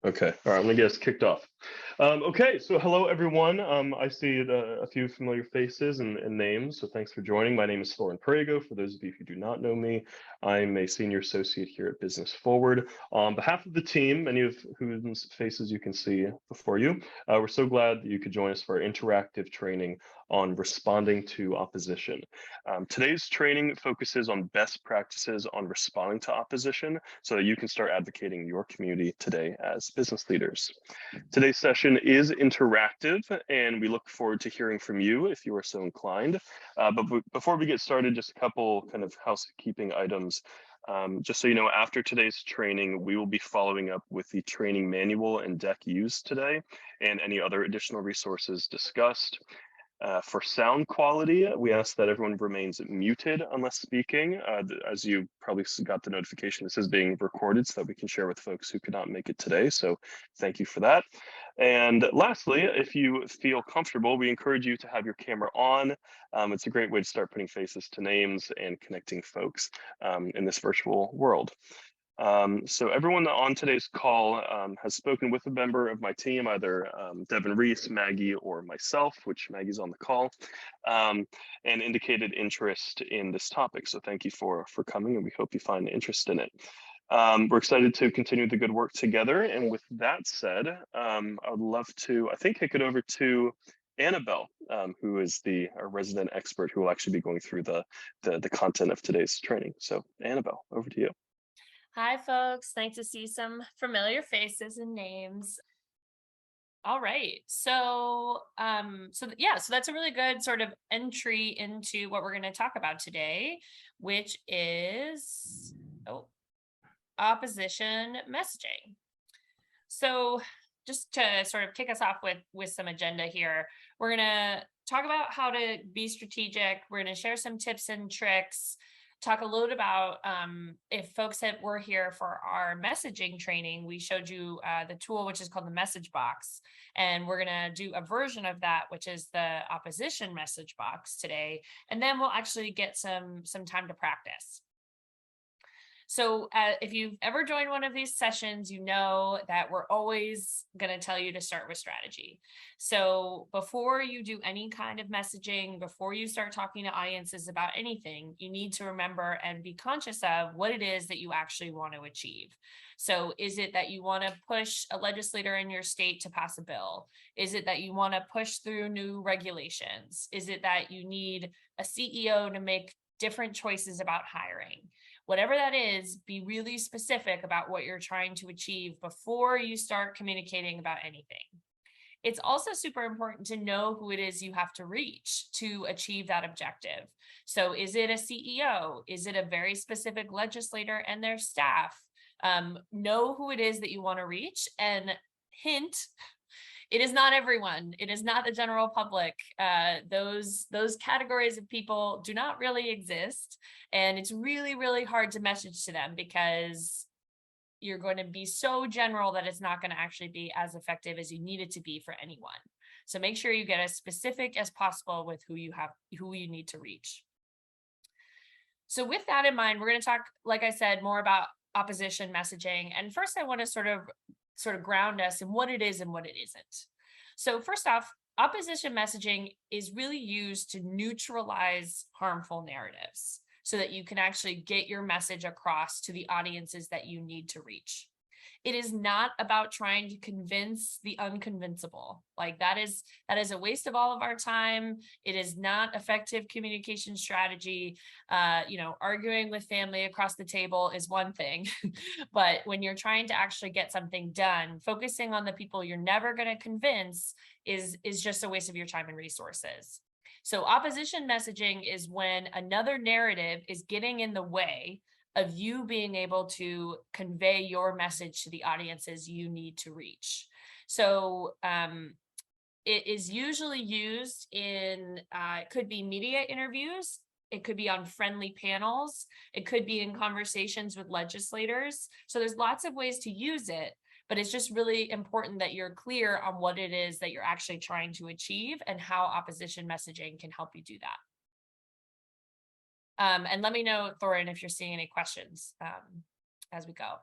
Okay, all right, I'm gonna get us kicked off. Okay, so hello everyone. I see a few familiar faces and names, so thanks for joining. My name is Thorin Perego. For those of you who do not know me, I'm a senior associate here at Business Forward. On behalf of the team, many of whose faces you can see before you, we're so glad that you could join us for our interactive training on responding to opposition. Today's training focuses on best practices on responding to opposition so that you can start advocating your community today as business leaders. Today's session is interactive, and we look forward to hearing from you if you are so inclined. But before we get started, just a couple kind of housekeeping items. Just so you know, after today's training, we will be following up with the training manual and deck used today and any other additional resources discussed. For sound quality, we ask that everyone remains muted unless speaking. As you probably got the notification, this is being recorded so that we can share with folks who could not make it today. So thank you for that. And lastly, if you feel comfortable, we encourage you to have your camera on. It's a great way to start putting faces to names and connecting folks in this virtual world. So everyone on today's call has spoken with a member of my team, either Devin Reese, Maggie, or myself, which Maggie's on the call, and indicated interest in this topic. So thank you for coming, and we hope you find interest in it. We're excited to continue the good work together. And with that said, I would love to, I think, kick it over to Annabelle, who is our resident expert who will actually be going through the content of today's training. So Annabelle, over to you. Hi, folks. Nice to see some familiar faces and names. All right. So that's a really good sort of entry into what we're going to talk about today, which is opposition messaging. So just to sort of kick us off with some agenda here, we're going to talk about how to be strategic. We're going to share some tips and tricks, talk a little bit about if folks were here for our messaging training, we showed you the tool, which is called the message box. And we're going to do a version of that, which is the opposition message box today. And then we'll actually get some time to practice. So if you've ever joined one of these sessions, you know that we're always going to tell you to start with strategy. So before you do any kind of messaging, before you start talking to audiences about anything, you need to remember and be conscious of what it is that you actually want to achieve. So is it that you want to push a legislator in your state to pass a bill? Is it that you want to push through new regulations? Is it that you need a CEO to make different choices about hiring? Whatever that is, be really specific about what you're trying to achieve before you start communicating about anything. It's also super important to know who it is you have to reach to achieve that objective. So is it a CEO? Is it a very specific legislator and their staff? Know who it is that you want to reach, and hint, it is not everyone. It is not the general public. Those categories of people do not really exist. And it's really, really hard to message to them because you're going to be so general that it's not going to actually be as effective as you need it to be for anyone. So make sure you get as specific as possible with who you need to reach. So with that in mind, we're going to talk, like I said, more about opposition messaging. And first, I want to sort of ground us in what it is and what it isn't. So first off, opposition messaging is really used to neutralize harmful narratives so that you can actually get your message across to the audiences that you need to reach. It is not about trying to convince the unconvincible. Like that is a waste of all of our time. It is not effective communication strategy. Arguing with family across the table is one thing, but when you're trying to actually get something done, focusing on the people you're never going to convince is just a waste of your time and resources. So opposition messaging is when another narrative is getting in the way of you being able to convey your message to the audiences you need to reach. So it is usually used in, it could be media interviews, it could be on friendly panels, it could be in conversations with legislators. So there's lots of ways to use it, but it's just really important that you're clear on what it is that you're actually trying to achieve and how opposition messaging can help you do that. And let me know, Thorin, if you're seeing any questions as we go.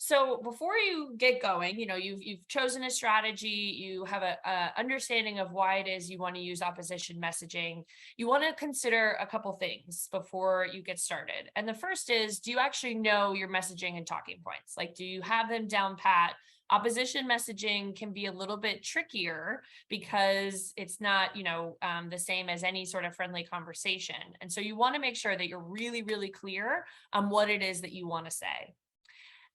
So before you get going, you've chosen a strategy, you have a understanding of why it is you want to use opposition messaging. You want to consider a couple things before you get started. And the first is, do you actually know your messaging and talking points? Like, do you have them down pat? Opposition messaging can be a little bit trickier because it's not, the same as any sort of friendly conversation. And so you want to make sure that you're really, really clear on what it is that you want to say.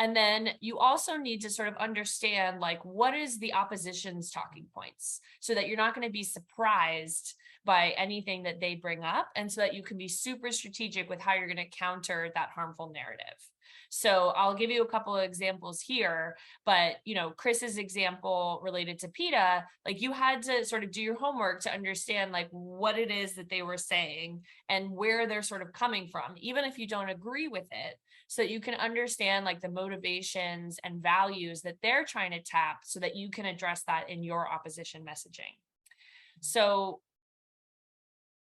And then you also need to sort of understand, like, what is the opposition's talking points so that you're not going to be surprised by anything that they bring up, and so that you can be super strategic with how you're going to counter that harmful narrative. So I'll give you a couple of examples here, but Chris's example related to PETA, like, you had to sort of do your homework to understand like what it is that they were saying and where they're sort of coming from, even if you don't agree with it, so that you can understand like the motivations and values that they're trying to tap, so that you can address that in your opposition messaging. So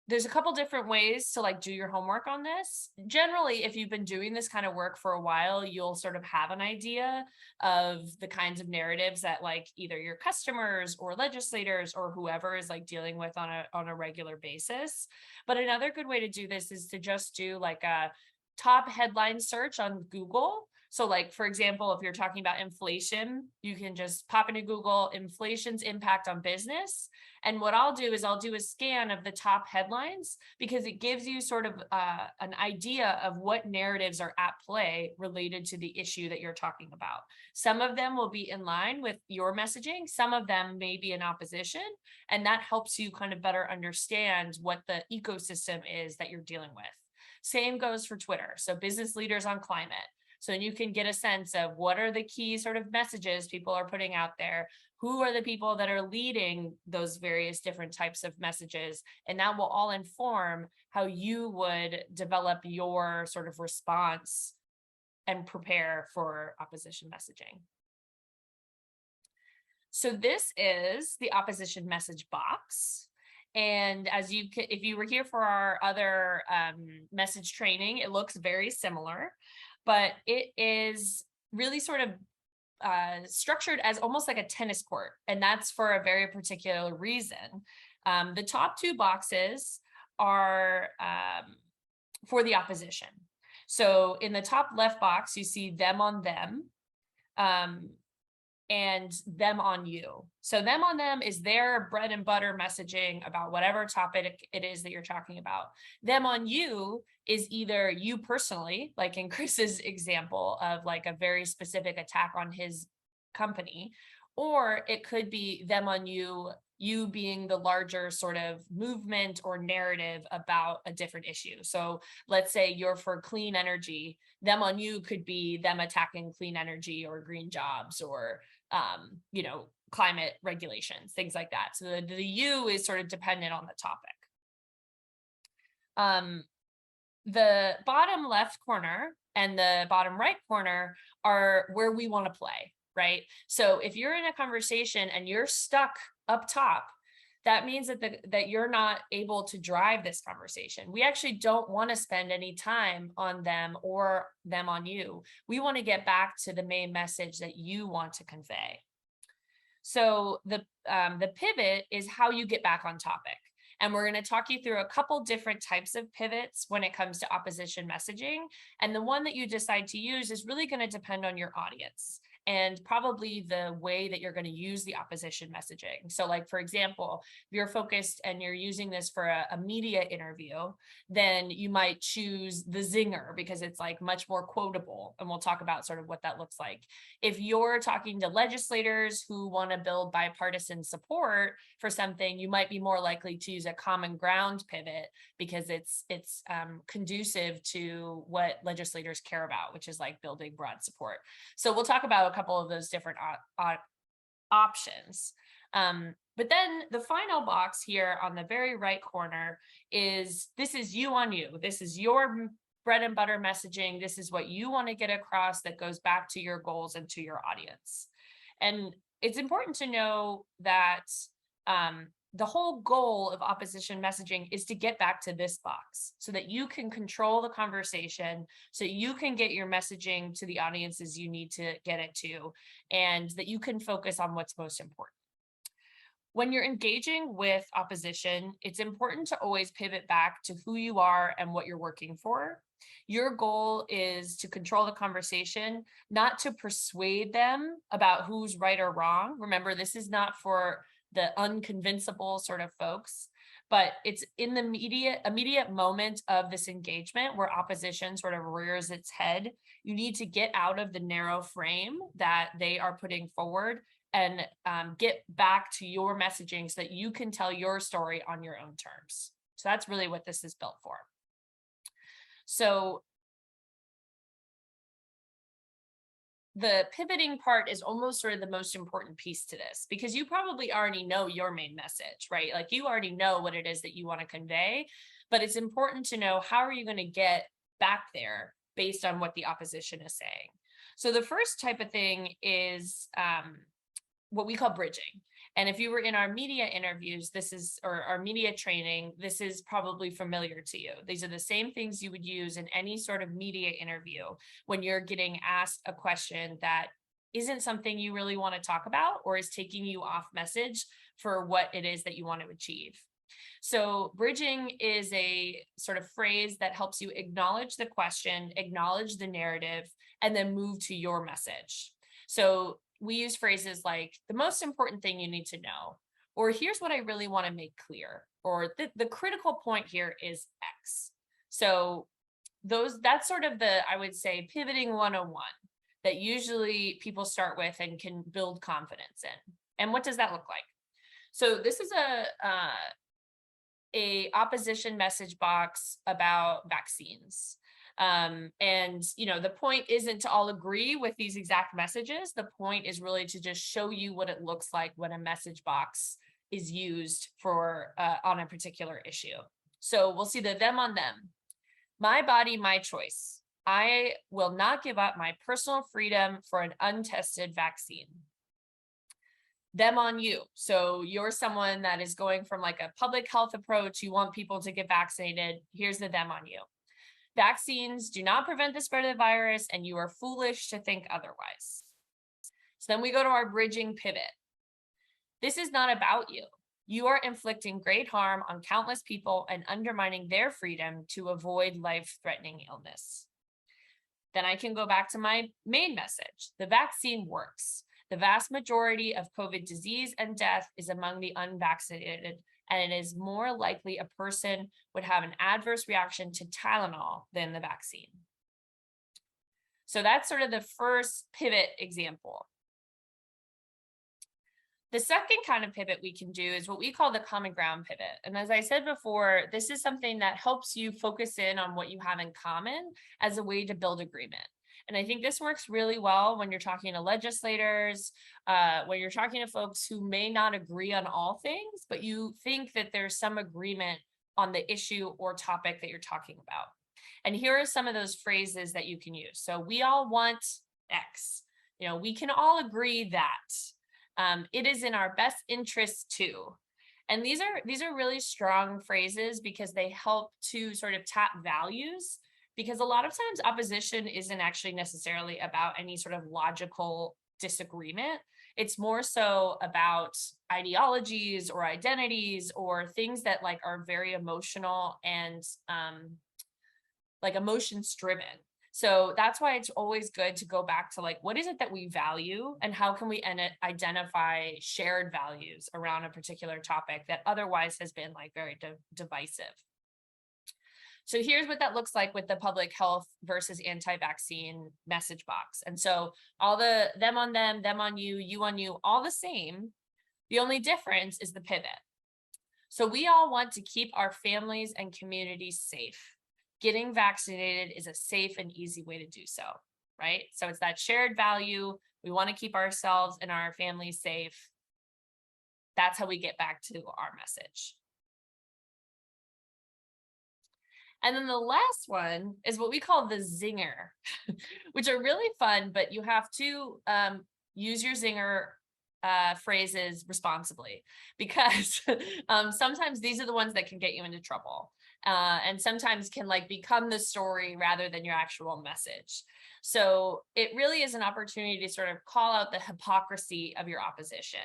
there's a couple different ways to like do your homework on this. Generally, if you've been doing this kind of work for a while, you'll sort of have an idea of the kinds of narratives that like either your customers or legislators or whoever is like dealing with on a regular basis. But another good way to do this is to just do like a top headline search on Google. So like, for example, if you're talking about inflation, you can just pop into Google inflation's impact on business. And what I'll do is I'll do a scan of the top headlines, because it gives you sort of an idea of what narratives are at play related to the issue that you're talking about. Some of them will be in line with your messaging. Some of them may be in opposition. And that helps you kind of better understand what the ecosystem is that you're dealing with. Same goes for Twitter. So business leaders on climate. So you can get a sense of what are the key sort of messages people are putting out there, who are the people that are leading those various different types of messages, and that will all inform how you would develop your sort of response and prepare for opposition messaging. So this is the opposition message box. And if you were here for our other message training, it looks very similar, but it is really sort of structured as almost like a tennis court. And that's for a very particular reason. The top two boxes are for the opposition. So in the top left box, you see them on them. And them on you. So them on them is their bread and butter messaging about whatever topic it is that you're talking about. Them on you is either you personally, like in Chris's example of like a very specific attack on his company, or it could be them on you, you being the larger sort of movement or narrative about a different issue. So let's say you're for clean energy, them on you could be them attacking clean energy or green jobs or climate regulations, things like that. So the you is sort of dependent on the topic. The bottom left corner and the bottom right corner are where we want to play, right? So if you're in a conversation and you're stuck up top, that means that you're not able to drive this conversation. We actually don't want to spend any time on them or them on you. We want to get back to the main message that you want to convey. So the pivot is how you get back on topic. And we're going to talk you through a couple different types of pivots when it comes to opposition messaging. And the one that you decide to use is really going to depend on your audience and probably the way that you're going to use the opposition messaging. So like, for example, if you're focused and you're using this for a media interview, then you might choose the zinger because it's like much more quotable. And we'll talk about sort of what that looks like. If you're talking to legislators who want to build bipartisan support for something, you might be more likely to use a common ground pivot because it's conducive to what legislators care about, which is like building broad support. So we'll talk about a couple of those different options. But then the final box here on the very right corner is, this is you on you. This is your bread and butter messaging. This is what you want to get across that goes back to your goals and to your audience. And it's important to know that the whole goal of opposition messaging is to get back to this box so that you can control the conversation, so you can get your messaging to the audiences you need to get it to, and that you can focus on what's most important. When you're engaging with opposition, it's important to always pivot back to who you are and what you're working for. Your goal is to control the conversation, not to persuade them about who's right or wrong. Remember, this is not for the unconvincible sort of folks, but it's in the immediate moment of this engagement where opposition sort of rears its head. You need to get out of the narrow frame that they are putting forward and get back to your messaging so that you can tell your story on your own terms. So that's really what this is built for. So the pivoting part is almost sort of the most important piece to this, because you probably already know your main message, right? Like you already know what it is that you want to convey, but it's important to know how are you going to get back there based on what the opposition is saying. So the first type of thing is what we call bridging. And if you were in our media interviews, or our media training, this is probably familiar to you. These are the same things you would use in any sort of media interview when you're getting asked a question that isn't something you really want to talk about or is taking you off message for what it is that you want to achieve. So bridging is a sort of phrase that helps you acknowledge the question, acknowledge the narrative, and then move to your message. So we use phrases like the most important thing you need to know, or here's what I really want to make clear, or the critical point here is X. So that's sort of I would say, pivoting 101 that usually people start with and can build confidence in. And what does that look like? So this is a opposition message box about vaccines. And the point isn't to all agree with these exact messages. The point is really to just show you what it looks like when a message box is used for on a particular issue. So we'll see the them on them. My body, my choice. I will not give up my personal freedom for an untested vaccine. Them on you. So you're someone that is going from like a public health approach. You want people to get vaccinated. Here's the them on you. Vaccines do not prevent the spread of the virus, and you are foolish to think otherwise. So then we go to our bridging pivot. This is not about you. You are inflicting great harm on countless people and undermining their freedom to avoid life-threatening illness. Then I can go back to my main message. The vaccine works. The vast majority of COVID disease and death is among the unvaccinated, and it is more likely a person would have an adverse reaction to Tylenol than the vaccine. So that's sort of the first pivot example. The second kind of pivot we can do is what we call the common ground pivot. And as I said before, this is something that helps you focus in on what you have in common as a way to build agreement. And I think this works really well when you're talking to legislators, when you're talking to folks who may not agree on all things, but you think that there's some agreement on the issue or topic that you're talking about. And here are some of those phrases that you can use. So we all want X. We can all agree that. It is in our best interest to. And these are really strong phrases because they help to sort of tap values. Because a lot of times opposition isn't actually necessarily about any sort of logical disagreement. It's more so about ideologies or identities or things that like are very emotional and like emotions driven. So that's why it's always good to go back to like, what is it that we value and how can we identify shared values around a particular topic that otherwise has been like very divisive. So here's what that looks like with the public health versus anti-vaccine message box. And so all the them on you on you, all the same. The only difference is the pivot. So we all want to keep our families and communities safe. Getting vaccinated is a safe and easy way to do so, right? So it's that shared value. We want to keep ourselves and our families safe. That's how we get back to our message. And then the last one is what we call the zinger, which are really fun, but you have to use your zinger phrases responsibly, because sometimes these are the ones that can get you into trouble, and sometimes can like become the story rather than your actual message. So it really is an opportunity to sort of call out the hypocrisy of your opposition.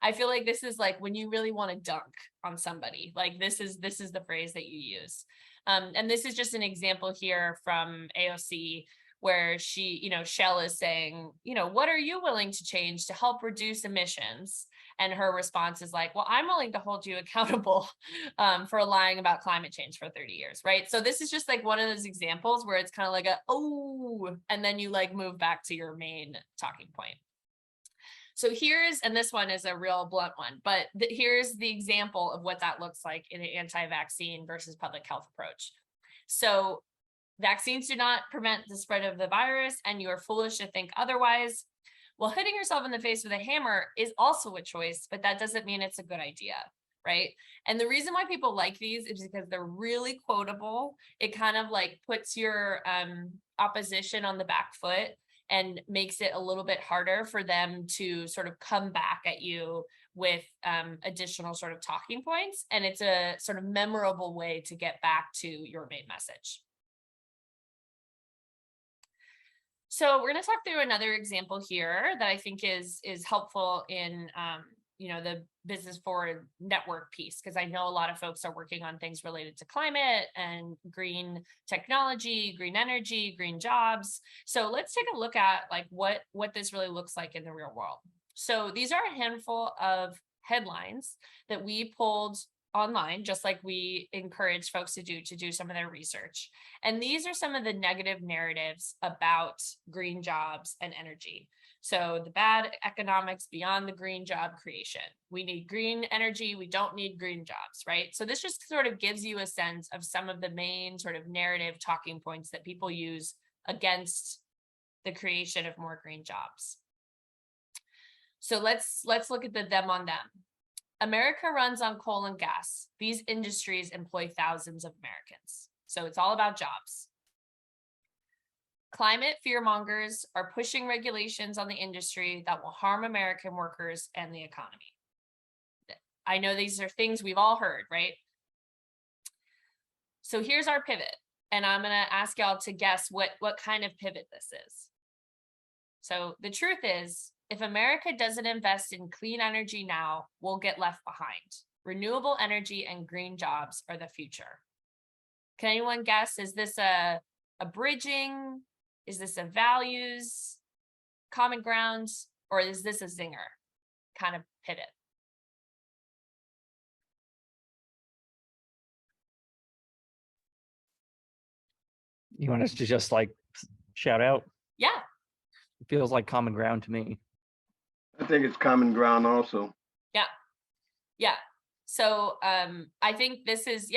I feel like this is like when you really want to dunk on somebody, like this is the phrase that you use. And this is just an example here from AOC, where she, Shell is saying, what are you willing to change to help reduce emissions? And her response is like, well, I'm willing to hold you accountable for lying about climate change for 30 years, right? So this is just like one of those examples where it's kind of like and then you like move back to your main talking point. So and this one is a real blunt one, but here's the example of what that looks like in an anti-vaccine versus public health approach. So vaccines do not prevent the spread of the virus, and you are foolish to think otherwise. Well, hitting yourself in the face with a hammer is also a choice, but that doesn't mean it's a good idea, right? And the reason why people like these is because they're really quotable. It kind of like puts your opposition on the back foot and makes it a little bit harder for them to sort of come back at you with additional sort of talking points. And it's a sort of memorable way to get back to your main message. So we're going to talk through another example here that I think is helpful in the business forward network piece, because I know a lot of folks are working on things related to climate and green technology, green energy, green jobs. So let's take a look at like what this really looks like in the real world. So these are a handful of headlines that we pulled online, just like we encourage folks to do some of their research. And these are some of the negative narratives about green jobs and energy. So the bad economics beyond the green job creation. We need green energy. We don't need green jobs, right? So this just sort of gives you a sense of some of the main sort of narrative talking points that people use against the creation of more green jobs. So let's look at the them on them. America runs on coal and gas. These industries employ thousands of Americans. So it's all about jobs. Climate fearmongers are pushing regulations on the industry that will harm American workers and the economy. I know these are things we've all heard, right? So here's our pivot. And I'm going to ask y'all to guess what kind of pivot this is. So the truth is, if America doesn't invest in clean energy now, we'll get left behind. Renewable energy and green jobs are the future. Can anyone guess? Is this a bridging? Is this a values, common ground, or is this a zinger kind of pivot? You want us to just like shout out? Yeah. It feels like common ground to me. I think it's common ground also. Yeah. So I think this is,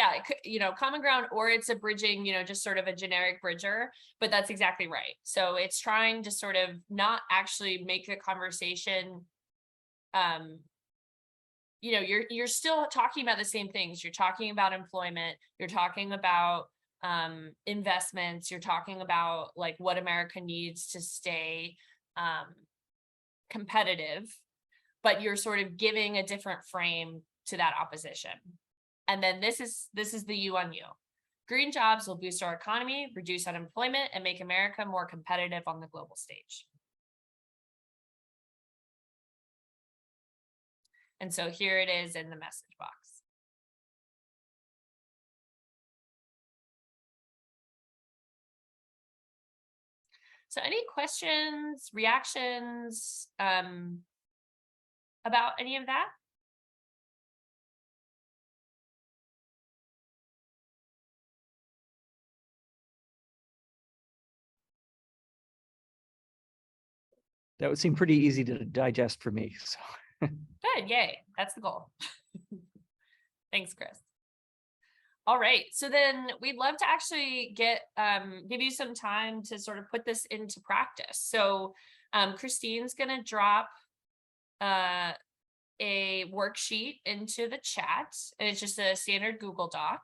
common ground, or it's a bridging, just sort of a generic bridger, but that's exactly right. So it's trying to sort of not actually make the conversation, you're still talking about the same things. You're talking about employment. You're talking about investments. You're talking about like what America needs to stay competitive, but you're sort of giving a different frame to that opposition. And then this is the you on you. Green jobs will boost our economy, reduce unemployment, and make America more competitive on the global stage. And so here it is in the message box. So any questions, reactions about any of that? That would seem pretty easy to digest for me. So. Good, yay, that's the goal. Thanks, Chris. All right, so then we'd love to actually give you some time to sort of put this into practice. So Christine's gonna drop a worksheet into the chat, and it's just a standard Google Doc.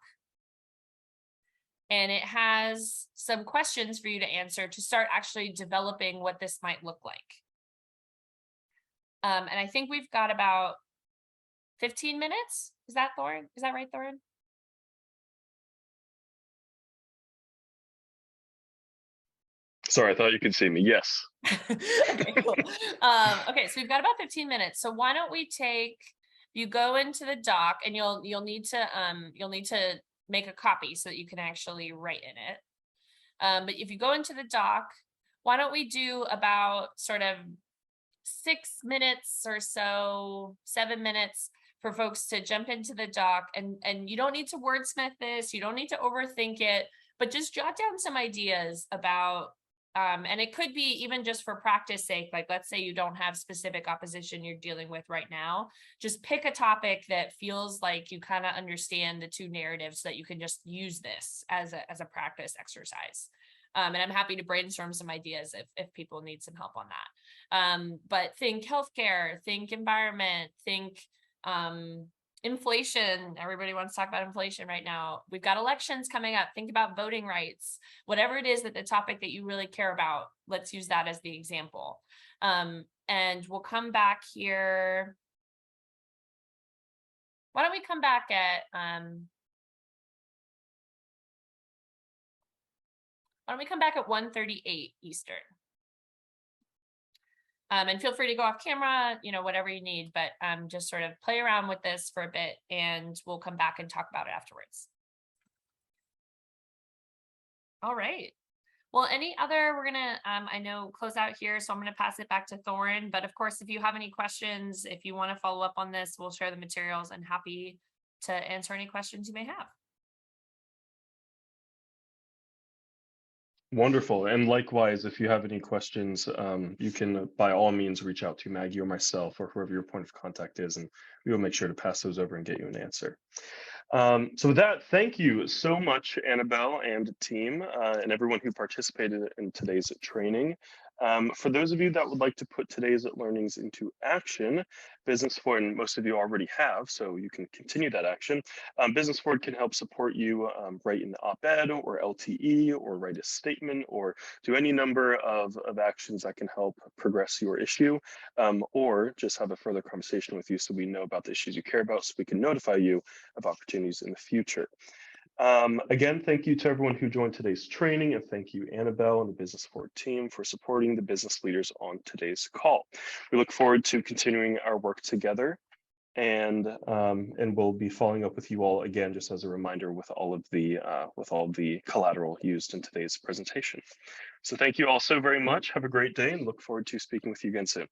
And it has some questions for you to answer to start actually developing what this might look like. And I think we've got about 15 minutes. Is that Thorin? Is that right, Thorin? Sorry, I thought you could see me. Yes. Okay, cool. Okay, so we've got about 15 minutes. So why don't we you go into the doc, and you'll need to make a copy so that you can actually write in it. But if you go into the doc, why don't we do about sort of 6 minutes or so, 7 minutes for folks to jump into the doc, and you don't need to wordsmith this, you don't need to overthink it, but just jot down some ideas about and it could be even just for practice sake, like let's say you don't have specific opposition you're dealing with right now, just pick a topic that feels like you kind of understand the two narratives so that you can just use this as a practice exercise. And I'm happy to brainstorm some ideas if people need some help on that. But think healthcare, think environment, think inflation. Everybody wants to talk about inflation right now. We've got elections coming up. Think about voting rights. Whatever it is that the topic that you really care about, let's use that as the example. And we'll come back here. Why don't we come back at why don't we come back at 1:38 Eastern? And feel free to go off camera, whatever you need, but just sort of play around with this for a bit, and we'll come back and talk about it afterwards. All right. Well, we're gonna, I know, close out here, so I'm gonna pass it back to Thorin. But of course, if you have any questions, if you want to follow up on this, we'll share the materials, and happy to answer any questions you may have. Wonderful. And likewise, if you have any questions, you can by all means reach out to Maggie or myself or whoever your point of contact is, and we will make sure to pass those over and get you an answer. So with that, thank you so much, Annabelle and team, and everyone who participated in today's training. For those of you that would like to put today's learnings into action, Business Forward, and most of you already have, so you can continue that action. Business Forward can help support you write an op-ed or LTE, or write a statement, or do any number of actions that can help progress your issue, or just have a further conversation with you so we know about the issues you care about, so we can notify you of opportunities in the future. Again, thank you to everyone who joined today's training, and thank you, Annabelle and the Business Forward team, for supporting the business leaders on today's call. We look forward to continuing our work together, and we'll be following up with you all again, just as a reminder, with all of the collateral used in today's presentation. So thank you all so very much. Have a great day, and look forward to speaking with you again soon.